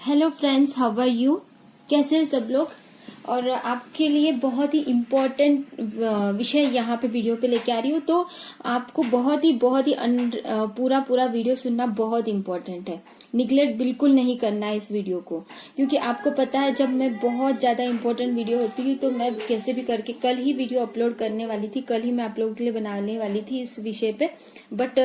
Hello friends, how are you. कैसे हैं सब लोग। और आपके लिए बहुत ही इम्पोर्टेंट विषय यहाँ पे वीडियो पे लेके आ रही हूँ। तो आपको बहुत ही पूरा वीडियो सुनना बहुत इम्पोर्टेंट है। निगलेक्ट बिल्कुल नहीं करना है इस वीडियो को, क्योंकि आपको पता है जब मैं बहुत ज्यादा इम्पोर्टेंट वीडियो होती है तो मैं कैसे भी करके कल ही वीडियो अपलोड करने वाली थी। कल ही मैं आप लोगों के लिए बनाने वाली थी इस विषय पे, बट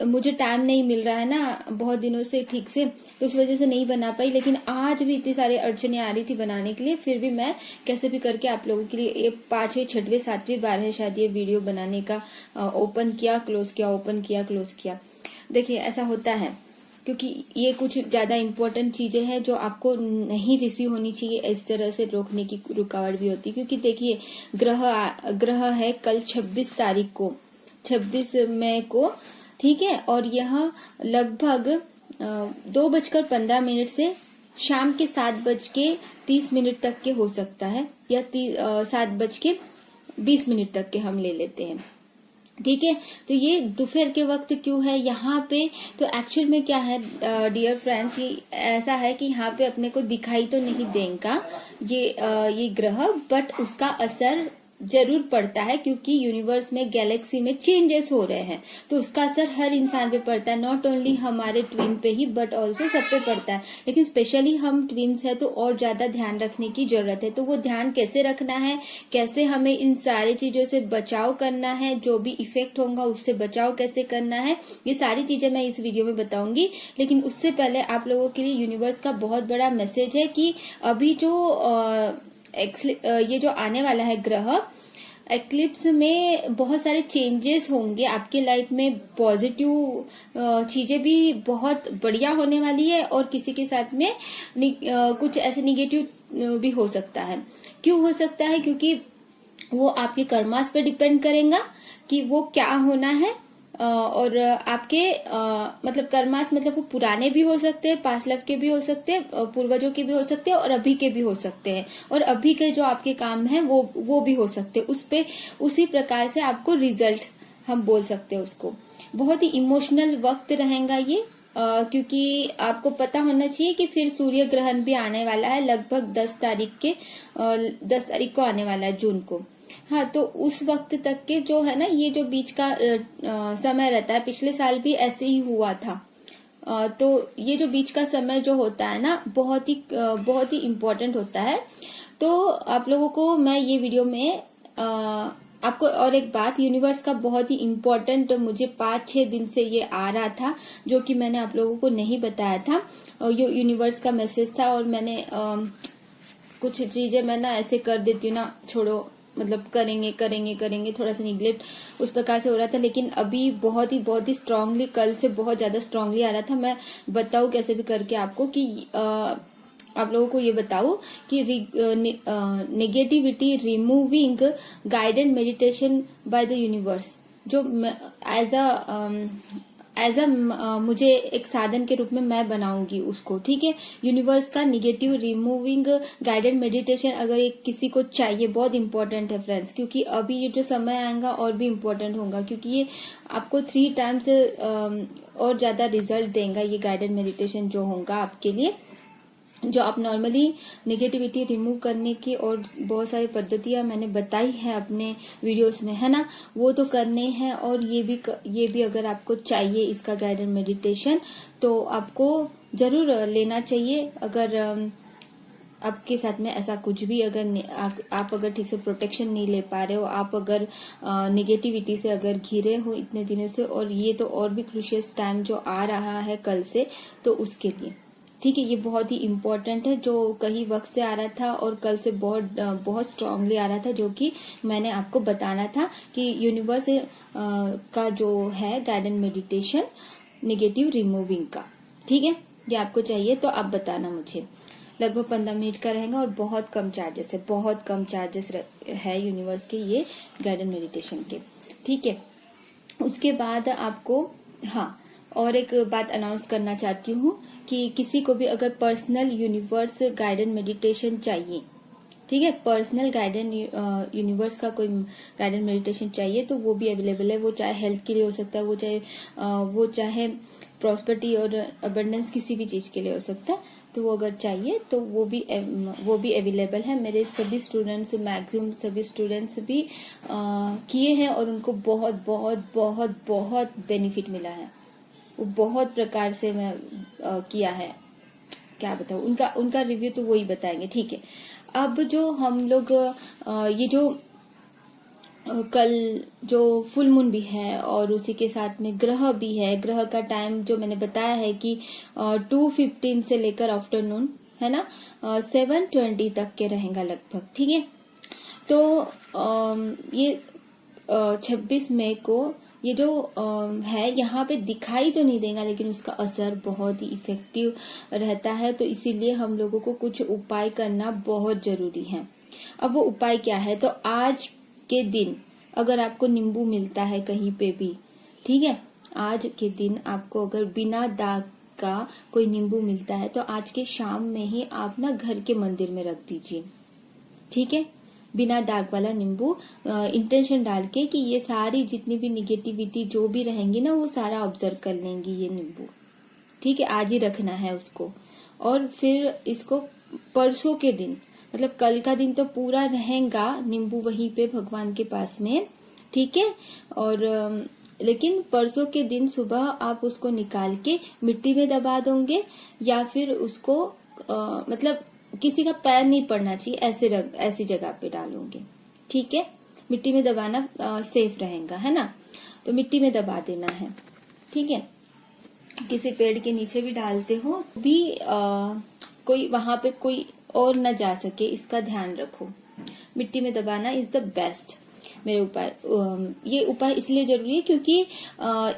मुझे टाइम नहीं मिल रहा है ना बहुत दिनों से ठीक से, तो उस वजह से नहीं बना पाई। लेकिन आज भी इतनी सारी अड़चने आ रही थी बनाने के लिए, फिर भी मैं कैसे भी करके आप लोगों के लिए ये 5वीं 6वीं 7वीं बार है शायद ये वीडियो बनाने का ओपन किया क्लोज किया, ओपन किया क्लोज किया। देखिए ऐसा होता है क्योंकि ये कुछ ज्यादा इम्पोर्टेंट चीजें हैं जो आपको नहीं रिसीव होनी चाहिए। इस तरह से रोकने की रुकावट भी होती है, क्योंकि देखिए ग्रह है कल 26 तारीख को, 26 मई को, ठीक है। और यह लगभग 2:15 से शाम के 7:30 तक के हो सकता है, या 7:20 तक के हम ले लेते हैं, ठीक है। तो ये दोपहर के वक्त क्यों है यहाँ पे, तो एक्चुअल में क्या है डियर फ्रेंड्स, ये ऐसा है कि यहाँ पे अपने को दिखाई तो नहीं देगा ये ग्रह, बट उसका असर जरूर पड़ता है, क्योंकि यूनिवर्स में गैलेक्सी में चेंजेस हो रहे हैं, तो उसका असर हर इंसान पे पड़ता है। नॉट ओनली हमारे ट्विन पे ही बट ऑल्सो सब पे पड़ता है, लेकिन स्पेशली हम ट्विन्स है तो और ज्यादा ध्यान रखने की जरूरत है। तो वो ध्यान कैसे रखना है, कैसे हमें इन सारी चीजों से बचाव करना है, जो भी इफेक्ट होगा उससे बचाव कैसे करना है, ये सारी चीजें मैं इस वीडियो में बताऊंगी। लेकिन उससे पहले आप लोगों के लिए यूनिवर्स का बहुत बड़ा मैसेज है कि अभी जो ये जो आने वाला है ग्रह एक्लिप्स में बहुत सारे चेंजेस होंगे आपके लाइफ में। पॉजिटिव चीजें भी बहुत बढ़िया होने वाली है, और किसी के साथ में कुछ ऐसे निगेटिव भी हो सकता है। क्यों हो सकता है, क्योंकि वो आपके कर्मास पे डिपेंड करेगा कि वो क्या होना है। और आपके मतलब कर्मास मतलब वो पुराने भी हो सकते हैं, पास्ट लाइफ के भी हो सकते हैं, पूर्वजों के भी हो सकते हैं, और अभी के भी हो सकते हैं, और अभी के जो आपके काम है वो भी हो सकते हैं। उसी प्रकार से आपको रिजल्ट हम बोल सकते हैं उसको। बहुत ही इमोशनल वक्त रहेगा ये, क्योंकि आपको पता होना चाहिए कि फिर सूर्य ग्रहण भी आने वाला है लगभग 10 तारीख को आने वाला है जून को। हाँ, तो उस वक्त तक के जो है ना, ये जो बीच का समय रहता है, पिछले साल भी ऐसे ही हुआ था। तो ये जो बीच का समय जो होता है ना, बहुत ही इम्पोर्टेंट होता है। तो आप लोगों को मैं ये वीडियो में आपको और एक बात, यूनिवर्स का बहुत ही इम्पोर्टेंट मुझे 5-6 दिन से ये आ रहा था, जो कि मैंने आप लोगों को नहीं बताया था। ये यूनिवर्स का मैसेज था, और मैंने कुछ चीजें मैं ना ऐसे कर देती हूँ ना, छोड़ो मतलब करेंगे थोड़ा सा निगलेक्ट उस प्रकार से हो रहा था। लेकिन अभी बहुत ही स्ट्रांगली, कल से बहुत ज्यादा स्ट्रांगली आ रहा था। मैं बताऊं कैसे भी करके आपको कि आप लोगों को ये बताऊं कि negativity removing guided meditation by the universe, जो एज अ मुझे एक साधन के रूप में मैं बनाऊंगी उसको, ठीक है। यूनिवर्स का निगेटिव रिमूविंग गाइडेड मेडिटेशन अगर एक किसी को चाहिए, बहुत इंपॉर्टेंट है फ्रेंड्स, क्योंकि अभी ये जो समय आएगा और भी इम्पोर्टेंट होगा, क्योंकि ये आपको 3 टाइम्स और ज्यादा रिजल्ट देगा ये गाइडेड मेडिटेशन जो होगा आपके लिए। जो आप नॉर्मली नेगेटिविटी रिमूव करने की और बहुत सारी पद्धतियां मैंने बताई है अपने वीडियोस में, है ना, वो तो करने हैं। और ये भी अगर आपको चाहिए इसका गाइडेड मेडिटेशन, तो आपको जरूर लेना चाहिए। अगर आपके साथ में ऐसा कुछ भी अगर आप अगर ठीक से प्रोटेक्शन नहीं ले पा रहे हो, आप अगर नेगेटिविटी से अगर घिरे हो इतने दिनों से, और ये तो और भी क्रूशियस टाइम जो आ रहा है कल से, तो उसके लिए, ठीक है, ये बहुत ही इम्पोर्टेंट है, जो कहीं वक्त से आ रहा था और कल से बहुत स्ट्रांगली आ रहा था, जो कि मैंने आपको बताना था कि यूनिवर्स का जो है गाइडेड मेडिटेशन नेगेटिव रिमूविंग का, ठीक है, ये आपको चाहिए तो आप बताना मुझे। लगभग 15 मिनट का रहेगा और बहुत कम चार्जेस है, बहुत कम चार्जेस है यूनिवर्स के ये गाइडेड मेडिटेशन के, ठीक है। उसके बाद आपको हाँ और एक बात अनाउंस करना चाहती हूँ कि किसी को भी अगर पर्सनल यूनिवर्स गाइडेड मेडिटेशन चाहिए, ठीक है, पर्सनल गाइडेड यूनिवर्स का कोई गाइडेड मेडिटेशन चाहिए, तो वो भी अवेलेबल है। वो चाहे हेल्थ के लिए हो सकता है, वो चाहे प्रॉस्पेरिटी और अबंडेंस किसी भी चीज के लिए हो सकता है। तो वो अगर चाहिए तो वो भी अवेलेबल है। मेरे सभी स्टूडेंट्स, मैक्सिमम सभी स्टूडेंट्स भी किए हैं और उनको बहुत बहुत बहुत बहुत बेनिफिट मिला है। वो बहुत प्रकार से मैं किया है, क्या बताऊं, उनका रिव्यू तो वही बताएंगे। ठीक है, अब जो हम लोग ये जो कल जो फुल मून भी है और उसी के साथ में ग्रह भी है, ग्रह का टाइम जो मैंने बताया है कि 2:15 से लेकर आफ्टरनून है ना 7:20 तक के रहेगा लगभग। ठीक है, तो ये 26 मई को ये जो है यहाँ पे दिखाई तो नहीं देगा, लेकिन उसका असर बहुत ही इफेक्टिव रहता है। तो इसीलिए हम लोगों को कुछ उपाय करना बहुत जरूरी है। अब वो उपाय क्या है, तो आज के दिन अगर आपको नींबू मिलता है कहीं पे भी, ठीक है, आज के दिन आपको अगर बिना दाग का कोई नींबू मिलता है तो आज के शाम में ही आप ना घर के मंदिर में रख दीजिए। ठीक है, बिना दाग वाला नींबू, इंटेंशन डाल के कि ये सारी जितनी भी निगेटिविटी जो भी रहेंगी ना वो सारा ऑब्जर्व कर लेंगी ये नींबू। ठीक है, आज ही रखना है उसको। और फिर इसको परसों के दिन, मतलब कल का दिन तो पूरा रहेगा नींबू वहीं पे भगवान के पास में। ठीक है, और लेकिन परसों के दिन सुबह आप उसको निकाल के मिट्टी में दबा दोगे या फिर उसको मतलब किसी का पैर नहीं पड़ना चाहिए, ऐसी जगह पे डालोगे। ठीक है, मिट्टी में दबाना सेफ रहेगा, है ना। तो मिट्टी में दबा देना है। ठीक है, किसी पेड़ के नीचे भी डालते हो भी कोई वहां पे कोई और न जा सके, इसका ध्यान रखो। मिट्टी में दबाना इज द बेस्ट मेरे उपाय। ये उपाय इसलिए जरूरी है क्योंकि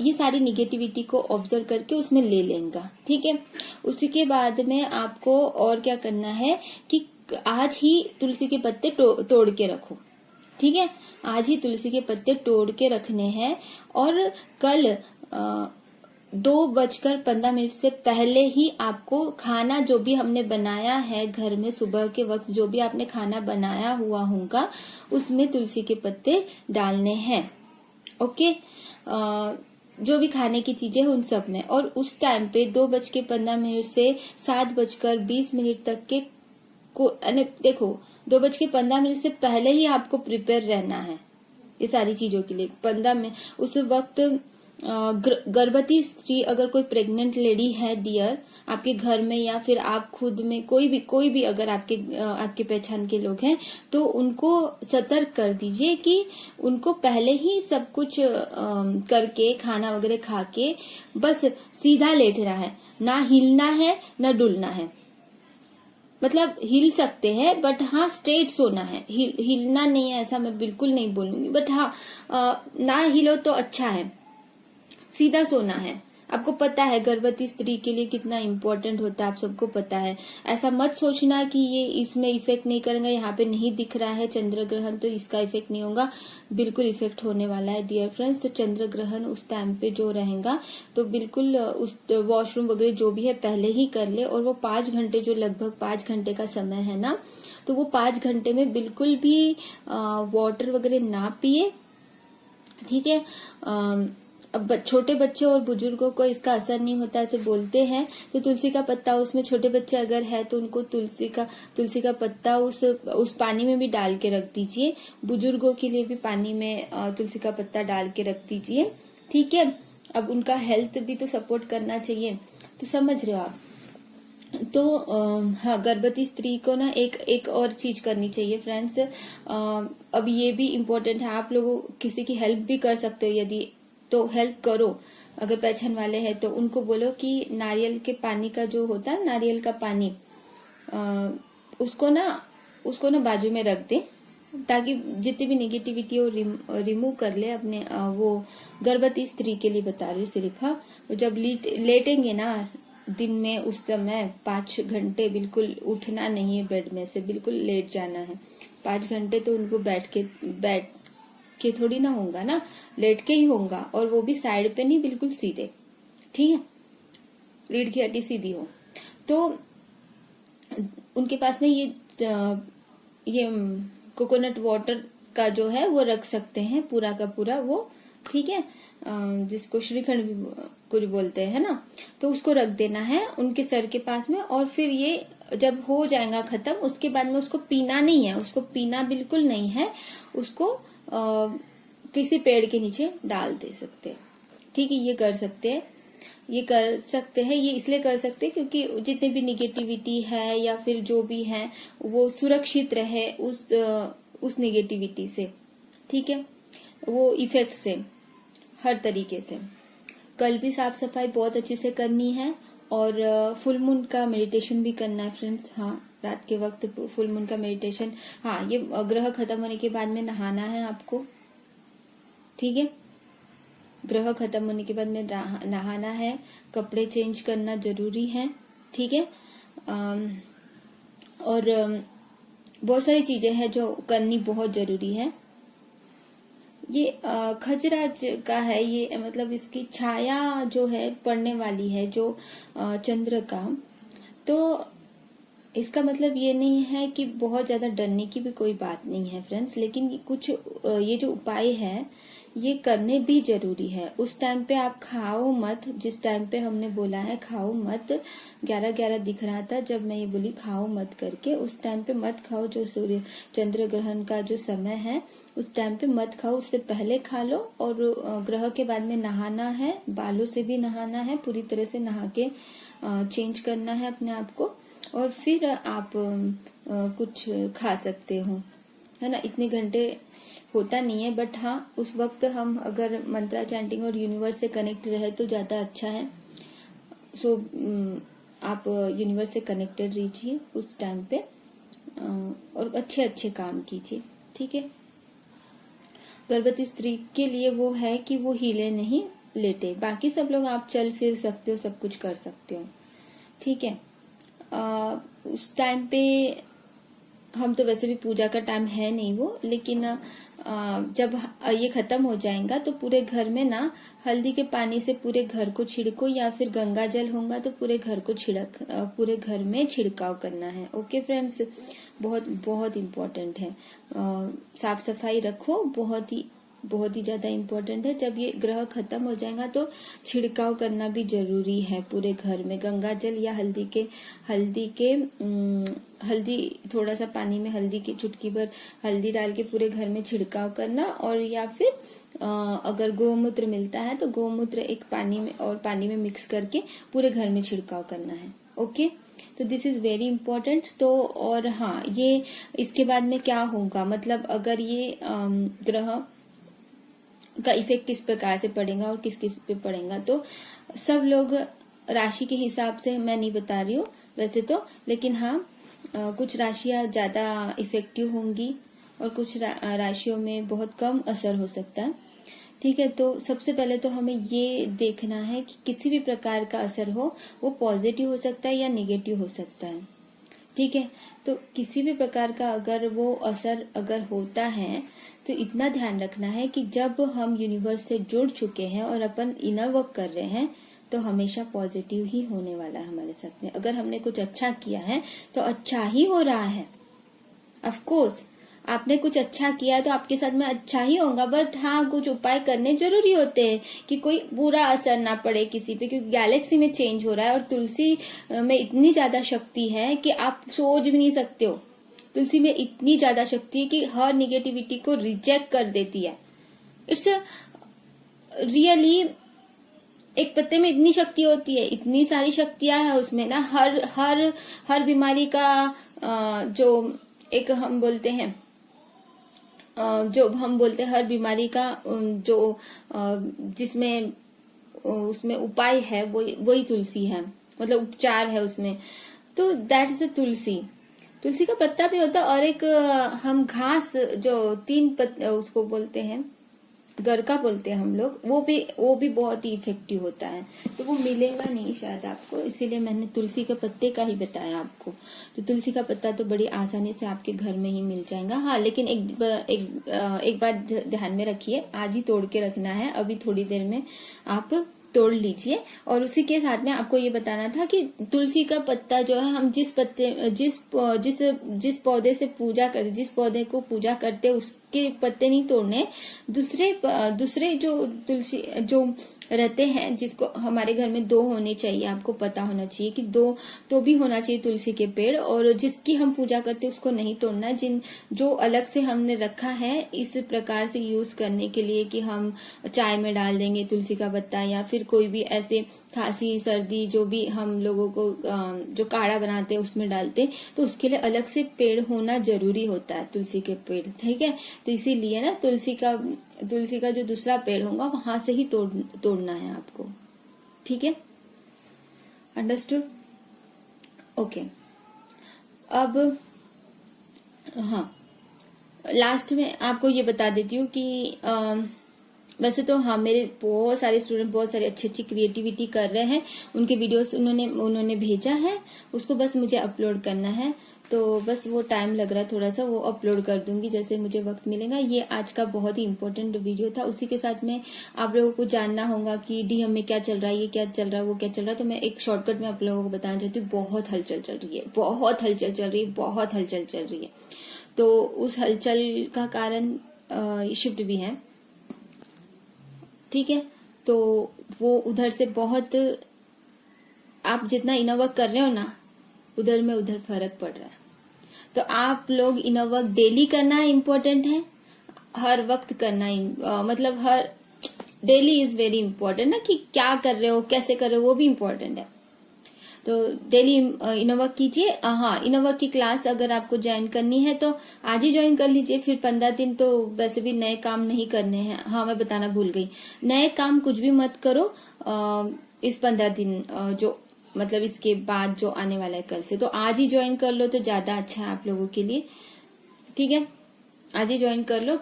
ये सारी निगेटिविटी को ऑब्जर्व करके उसमें ले लेगा। ठीक है, उसी के बाद में आपको और क्या करना है कि आज ही तुलसी के पत्ते तोड़ के रखो। ठीक है, आज ही तुलसी के पत्ते तोड़ के रखने हैं और कल 2:15 से पहले ही आपको खाना जो भी हमने बनाया है घर में, सुबह के वक्त जो भी आपने खाना बनाया हुआ होगा उसमें तुलसी के पत्ते डालने हैं। ओके, जो भी खाने की चीजें हैं उन सब में। और उस टाइम पे 2:15 से 7:20 तक के देखो 2:15 से पहले ही आपको प्रिपेयर रहना है ये सारी चीजों के लिए। 15 में उस वक्त गर्भवती स्त्री, अगर कोई प्रेग्नेंट लेडी है डियर आपके घर में या फिर आप खुद में, कोई भी अगर आपके पहचान के लोग हैं तो उनको सतर्क कर दीजिए कि उनको पहले ही सब कुछ करके खाना वगैरह खा के बस सीधा लेटना है, ना हिलना है ना डुलना है। मतलब हिल सकते हैं बट हाँ स्ट्रेट सोना है, हिलना नहीं है ऐसा मैं बिल्कुल नहीं बोलूंगी, बट हाँ ना हिलो तो अच्छा है, सीधा सोना है। आपको पता है गर्भवती स्त्री के लिए कितना इम्पोर्टेंट होता है, आप सबको पता है। ऐसा मत सोचना कि ये इसमें इफेक्ट नहीं करेंगे, यहाँ पे नहीं दिख रहा है चंद्र ग्रहण तो इसका इफेक्ट नहीं होगा। बिल्कुल इफेक्ट होने वाला है डियर फ्रेंड्स। तो चंद्र ग्रहण उस टाइम पे जो रहेगा तो बिल्कुल उस वॉशरूम वगैरह जो भी है पहले ही कर ले। और वो 5 घंटे जो लगभग 5 घंटे का समय है ना, तो वो 5 घंटे में बिल्कुल भी वाटर वगैरह ना पिए। ठीक है, अब छोटे बच्चे और बुजुर्गों को इसका असर नहीं होता ऐसे बोलते हैं। तो तुलसी का पत्ता, उसमें छोटे बच्चे अगर है तो उनको तुलसी का पत्ता उस पानी में भी डाल के रख दीजिए। बुजुर्गों के लिए भी पानी में तुलसी का पत्ता डाल के रख दीजिए। ठीक है, अब उनका हेल्थ भी तो सपोर्ट करना चाहिए, तो समझ रहे हो आप। तो हाँ, गर्भवती स्त्री को ना एक और चीज करनी चाहिए फ्रेंड्स। अब ये भी इम्पोर्टेंट है, आप लोगों किसी की हेल्प भी कर सकते हो, यदि तो हेल्प करो। अगर पहचान वाले हैं तो उनको बोलो कि नारियल के पानी का जो होता है, नारियल का पानी उसको ना बाजू में रख दे, ताकि जितनी भी नेगेटिविटी हो रिमूव कर ले अपने। वो गर्भवती स्त्री के लिए बता रही हूँ सिर्फ। हाँ, जब लेटेंगे ना दिन में उस समय 5 घंटे बिल्कुल उठना नहीं है बेड में से, बिल्कुल लेट जाना है। 5 घंटे तो उनको बैठ के थोड़ी ना होगा ना, लेट के ही होगा, और वो भी साइड पे नहीं, बिल्कुल सीधे। ठीक है, रीढ़ की हड्डी सीधी हो। तो उनके पास में ये कोकोनट वाटर का जो है वो रख सकते हैं पूरा का पूरा वो। ठीक है, जिसको श्रीखंड भी कुछ बोलते हैं ना, तो उसको रख देना है उनके सर के पास में। और फिर ये जब हो जाएगा खत्म, उसके बाद में उसको पीना नहीं है, उसको पीना बिल्कुल नहीं है, उसको किसी पेड़ के नीचे डाल दे सकते हैं। ठीक है, ये कर सकते हैं, ये कर सकते हैं। ये इसलिए कर सकते हैं क्योंकि जितने भी निगेटिविटी है या फिर जो भी है वो सुरक्षित रहे उस निगेटिविटी से। ठीक है, वो इफेक्ट से, हर तरीके से। कल भी साफ सफाई बहुत अच्छे से करनी है और फुल मून का मेडिटेशन भी करना है फ्रेंड्स। हाँ, रात के वक्त फुल मून का मेडिटेशन। हाँ, ये ग्रह खत्म होने के बाद में नहाना है आपको। ठीक है, ग्रह खत्म होने के बाद में नहाना है, कपड़े चेंज करना जरूरी है। ठीक है, और बहुत सारी चीजें हैं जो करनी बहुत जरूरी है। ये खजराज का है, ये मतलब इसकी छाया जो है पड़ने वाली है, जो चंद्र का, तो इसका मतलब ये नहीं है कि बहुत ज्यादा डरने की भी कोई बात नहीं है फ्रेंड्स। लेकिन कुछ ये जो उपाय है ये करने भी जरूरी है। उस टाइम पे आप खाओ मत, जिस टाइम पे हमने बोला है खाओ मत, 11-11 दिख रहा था जब मैं ये बोली खाओ मत करके, उस टाइम पे मत खाओ। जो सूर्य चंद्र ग्रहण का जो समय है उस टाइम पे मत खाओ, उससे पहले खा लो। और ग्रह के बाद में नहाना है, बालों से भी नहाना है, पूरी तरह से नहा के चेंज करना है अपने आप को, और फिर आप कुछ खा सकते हो, है ना। इतने घंटे होता नहीं है, बट हाँ उस वक्त हम अगर मंत्रा चैंटिंग और यूनिवर्स से कनेक्ट रहे तो ज्यादा अच्छा है। सो आप यूनिवर्स से कनेक्टेड रहिए उस टाइम पे और अच्छे अच्छे काम कीजिए। ठीक है, गर्भवती स्त्री के लिए वो है कि वो हिले नहीं लेटे, बाकी सब लोग आप चल फिर सकते हो, सब कुछ कर सकते हो। ठीक है, उस टाइम पे हम तो वैसे भी पूजा का टाइम है नहीं वो, लेकिन जब ये खत्म हो जाएगा तो पूरे घर में ना हल्दी के पानी से पूरे घर को छिड़को, या फिर गंगा जल होगा तो पूरे घर को पूरे घर में छिड़काव करना है। ओके फ्रेंड्स, बहुत बहुत इम्पोर्टेंट है। साफ सफाई रखो, बहुत ही ज्यादा इम्पोर्टेंट है। जब ये ग्रह खत्म हो जाएगा तो छिड़काव करना भी जरूरी है पूरे घर में, गंगा जल या हल्दी थोड़ा सा पानी में हल्दी की चुटकी भर हल्दी डाल के पूरे घर में छिड़काव करना, और या फिर अगर गोमूत्र मिलता है तो गोमूत्र एक पानी में मिक्स करके पूरे घर में छिड़काव करना है। ओके, तो दिस इज वेरी इम्पोर्टेंट। तो और हाँ, ये इसके बाद में क्या होगा, मतलब अगर ये ग्रह का इफेक्ट किस प्रकार से पड़ेगा और किस किस पे पड़ेगा, तो सब लोग राशि के हिसाब से मैं नहीं बता रही हूँ वैसे तो, लेकिन हाँ कुछ राशियां ज्यादा इफेक्टिव होंगी और कुछ राशियों में बहुत कम असर हो सकता है। ठीक है, तो सबसे पहले तो हमें ये देखना है कि किसी भी प्रकार का असर हो वो पॉजिटिव हो सकता है या नेगेटिव हो सकता है। ठीक है, तो किसी भी प्रकार का अगर वो असर अगर होता है तो इतना ध्यान रखना है कि जब हम यूनिवर्स से जुड़ चुके हैं और अपन इनर वर्क कर रहे हैं तो हमेशा पॉजिटिव ही होने वाला है हमारे साथ में। अगर हमने कुछ अच्छा किया है तो अच्छा ही हो रहा है। ऑफ कोर्स आपने कुछ अच्छा किया तो आपके साथ में अच्छा ही होगा, बट हाँ कुछ उपाय करने जरूरी होते हैं कि कोई बुरा असर ना पड़े किसी पे, क्योंकि गैलेक्सी में चेंज हो रहा है और तुलसी में इतनी ज्यादा शक्ति है कि आप सोच भी नहीं सकते हो। तुलसी में इतनी ज्यादा शक्ति है कि हर निगेटिविटी को रिजेक्ट कर देती है। इट्स रियली, एक पत्ते में इतनी शक्ति होती है, इतनी सारी शक्तियां है उसमें ना। हर बीमारी का जो एक हम बोलते हैं हर बीमारी का जो जिसमें उसमें उपाय है वही तुलसी है, मतलब उपचार है उसमें। तो दैट इज अ तुलसी का पत्ता भी होता है, और एक हम घास जो 3 उसको बोलते हैं गरका बोलते हैं हम लोग, वो भी बहुत ही इफेक्टिव होता है। तो वो मिलेगा नहीं शायद आपको, इसीलिए मैंने तुलसी के पत्ते का ही बताया आपको। तो तुलसी का पत्ता तो बड़ी आसानी से आपके घर में ही मिल जाएगा। हाँ, लेकिन एक बात ध्यान में रखिए, आज ही तोड़ के रखना है, अभी थोड़ी देर में आप तोड़ लीजिए। और उसी के साथ में आपको ये बताना था कि तुलसी का पत्ता जो है, हम जिस पौधे से पूजा करते, जिस पौधे को पूजा करते उसके पत्ते नहीं तोड़ने, दूसरे जो तुलसी जो रहते हैं, जिसको हमारे घर में 2 होने चाहिए, आपको पता होना चाहिए कि 2 तो भी होना चाहिए तुलसी के पेड़, और जिसकी हम पूजा करते हैं उसको नहीं तोड़ना। जो अलग से हमने रखा है इस प्रकार से यूज करने के लिए कि हम चाय में डाल देंगे तुलसी का पत्ता, या फिर कोई भी ऐसे खांसी सर्दी जो भी हम लोगों को जो काढ़ा बनाते हैं उसमें डालते, तो उसके लिए अलग से पेड़ होना जरूरी होता है, तुलसी के पेड़। ठीक है, तो इसीलिए ना तुलसी का जो दूसरा पेड़ होगा वहां से ही तोड़ना है आपको। ठीक है, अंडरस्टूड? ओके, अब हाँ, लास्ट में आपको ये बता देती हूँ कि वैसे तो हाँ, मेरे बहुत सारे स्टूडेंट बहुत सारी अच्छी अच्छी क्रिएटिविटी कर रहे हैं, उनके वीडियोस उन्होंने भेजा है, उसको बस मुझे अपलोड करना है, तो बस वो टाइम लग रहा है थोड़ा सा, वो अपलोड कर दूंगी जैसे मुझे वक्त मिलेगा। ये आज का बहुत ही इंपॉर्टेंट वीडियो था, उसी के साथ में आप लोगों को जानना होगा कि डीएम में क्या चल रहा है, ये क्या चल रहा है, वो क्या चल रहा है, तो मैं एक शॉर्टकट में आप लोगों को बताना चाहती हूँ। बहुत हलचल चल रही है, बहुत हलचल चल रही है, बहुत हलचल चल रही है। तो उस हलचल का कारण शिफ्ट भी है। ठीक है, तो वो उधर से बहुत, आप जितना इनर वर्क कर रहे हो ना, उधर फर्क पड़ रहा है। तो आप लोग इनर वर्क डेली करना इम्पोर्टेंट है, हर वक्त करना मतलब हर डेली इज वेरी इंपॉर्टेंट ना, कि क्या कर रहे हो, कैसे कर रहे हो, वो भी इम्पोर्टेंट है। तो डेली इनर वर्क कीजिए। हाँ, इनर वर्क की क्लास अगर आपको ज्वाइन करनी है तो आज ही ज्वाइन कर लीजिए, फिर 15 दिन तो वैसे भी नए काम नहीं करने हैं। हाँ, मैं बताना भूल गई, नए काम कुछ भी मत करो इस 15 दिन जो मतलब इसके बाद जो आने वाला है कल से, तो आज ही ज्वाइन कर लो तो ज्यादा अच्छा है आप लोगों के लिए। ठीक है, आज ही ज्वाइन कर लो,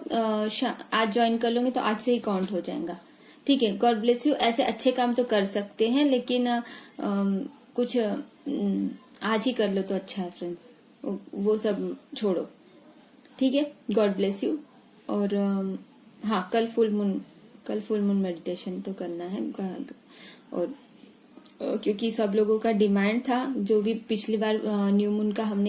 आज ज्वाइन कर लोगे तो आज से ही काउंट हो जाएगा। ठीक है, गॉड ब्लेस यू। ऐसे अच्छे काम तो कर सकते हैं, लेकिन कुछ आज ही कर लो तो अच्छा है फ्रेंड्स, वो सब छोड़ो। ठीक है, गॉड ब्लेस यू। और हाँ, कल फुल मून मेडिटेशन तो करना है, और क्योंकि सब लोगों का डिमांड था, जो भी पिछली बार न्यू मून का हमने